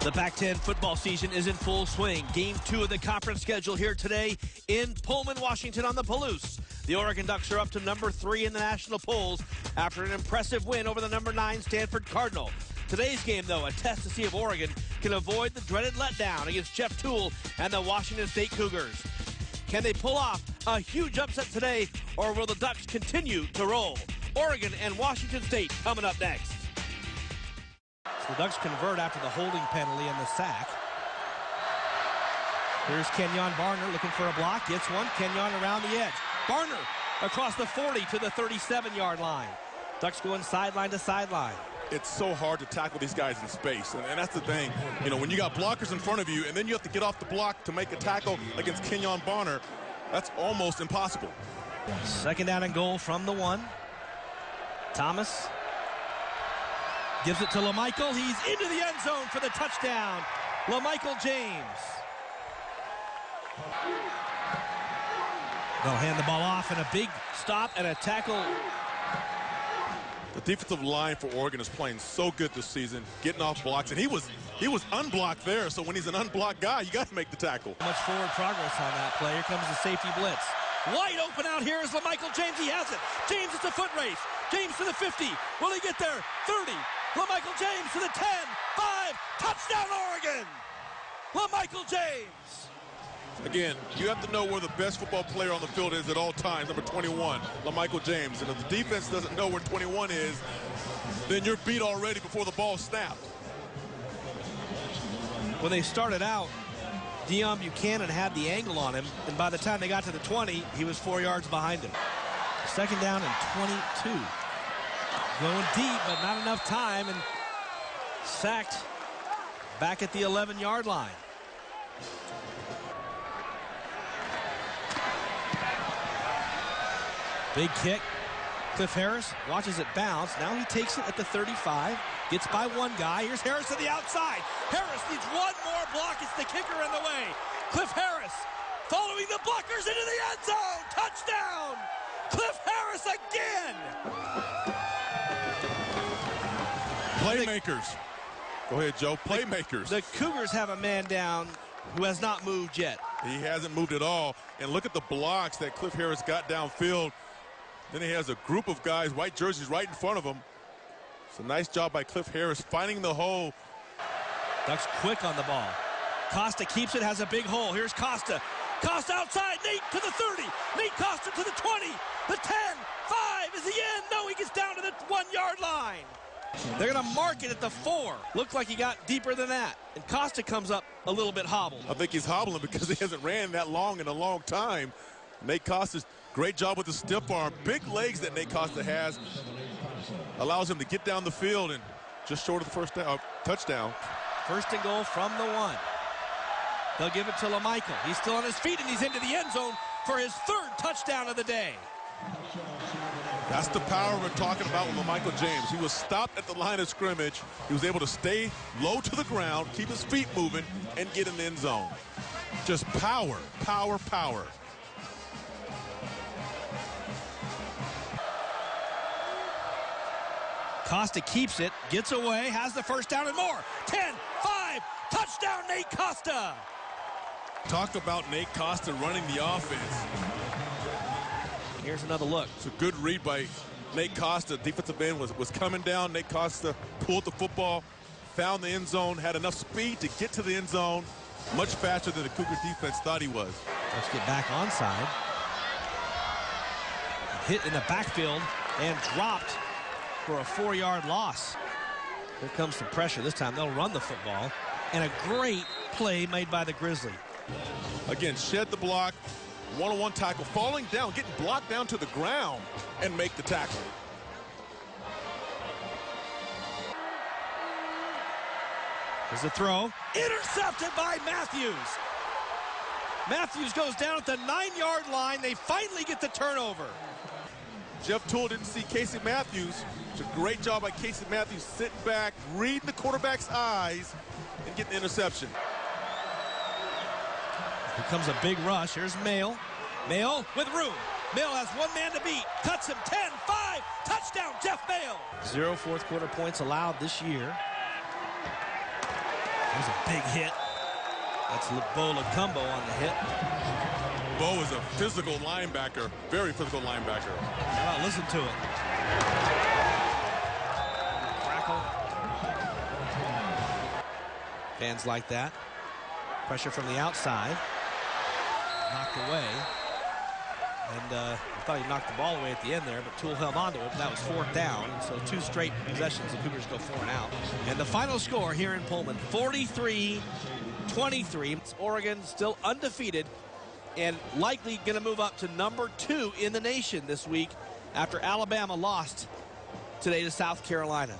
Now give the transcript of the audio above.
The Pac-10 football season is in full swing. Game 2 of the conference schedule here today in Pullman, Washington on the Palouse. The Oregon Ducks are up to number 3 in the national polls after an impressive win over the number 9 Stanford Cardinal. Today's game, though, a test to see if Oregon can avoid the dreaded letdown against Jeff Toole and the Washington State Cougars. Can they pull off a huge upset today, or will the Ducks continue to roll? Oregon and Washington State coming up next. So the Ducks convert after the holding penalty and the sack. Here's Kenyon Barner looking for a block. Gets one. Kenyon around the edge. Barner across the 40 to the 37-yard line. Ducks going sideline to sideline. It's so hard to tackle these guys in space, and that's the thing. You know, when you got blockers in front of you, and then you have to get off the block to make a tackle against Kenyon Barner, that's almost impossible. Second down and goal from the 1. Thomas gives it to LaMichael. He's into the end zone for the touchdown. LaMichael James. They'll hand the ball off, and a big stop and a tackle. The defensive line for Oregon is playing so good this season, getting off blocks, and he was unblocked there, so when he's an unblocked guy, you got to make the tackle. Much forward progress on that play. Here comes the safety blitz. Wide open out here is LaMichael James. He has it. James, it's a foot race. James to the 50. Will he get there? 30. LaMichael James to the 10. 5. Touchdown, Oregon. LaMichael James. Again, you have to know where the best football player on the field is at all times, number 21, LaMichael James. And if the defense doesn't know where 21 is, then you're beat already before the ball snapped. When they started out, Deion Buchanan had the angle on him, and by the time they got to the 20, he was 4 yards behind him. Second down and 22. Going deep, but not enough time, and sacked back at the 11-yard line. Big kick. Cliff Harris watches it bounce. Now he takes it at the 35. Gets by one guy. Here's Harris to the outside. Harris needs one more block. It's the kicker in the way. Cliff Harris following the blockers into the end zone. Touchdown! Cliff Harris again! Playmakers. Go ahead, Joe. Playmakers. The Cougars have a man down who has not moved yet. He hasn't moved at all. And look at the blocks that Cliff Harris got downfield. Then he has a group of guys, white jerseys, right in front of him. It's a nice job by Cliff Harris finding the hole. Ducks quick on the ball. Costa keeps it, has a big hole. Here's Costa. Costa outside. Nate to the 30. Nate Costa to the 20. The 10. 5. Is he in? No, he gets down to the 1-yard line. They're going to mark it at the 4. Looked like he got deeper than that. And Costa comes up a little bit hobbled. I think he's hobbling because he hasn't ran that long in a long time. Nate Costa's great job with the stiff arm. Big legs that Nate Costa has. Allows him to get down the field and just short of the first down, touchdown. First and goal from the 1. They'll give it to LaMichael. He's still on his feet, and he's into the end zone for his 3rd touchdown of the day. That's the power we're talking about with LaMichael James. He was stopped at the line of scrimmage. He was able to stay low to the ground, keep his feet moving, and get in the end zone. Just power, power, power. Costa keeps it, gets away, has the first down and more. 10, 5, touchdown Nate Costa. Talk about Nate Costa running the offense. Here's another look. It's a good read by Nate Costa. Defensive end was coming down. Nate Costa pulled the football, found the end zone, had enough speed to get to the end zone, much faster than the Cougar defense thought he was. Let's get back onside. Hit in the backfield and dropped for a 4-yard loss. Here comes some pressure. This time they'll run the football. And a great play made by the Grizzly. Again, shed the block, one-on-one tackle, falling down, getting blocked down to the ground, and make the tackle. There's a throw. Intercepted by Matthews. Matthews goes down at the 9-yard line. They finally get the turnover. Jeff Toole didn't see Casey Matthews. It's a great job by Casey Matthews sitting back, reading the quarterback's eyes, and getting the interception. Here comes a big rush. Here's Mail. Mail with room. Mail has one man to beat. Cuts him 10, 5. Touchdown, Jeff Mail. 0 fourth quarter points allowed this year. was a big hit. That's Bo Lacumbo on the hit. Bo is a physical linebacker, very physical linebacker. How about listen to it? Crackle. Fans like that. Pressure from the outside. Knocked away. And I thought he knocked the ball away at the end there, but Toole held onto it. That was 4th down. So 2 straight possessions. The Cougars go 4 and out. And the final score here in Pullman, 43-23. Oregon still undefeated and likely going to move up to number 2 in the nation this week after Alabama lost today to South Carolina.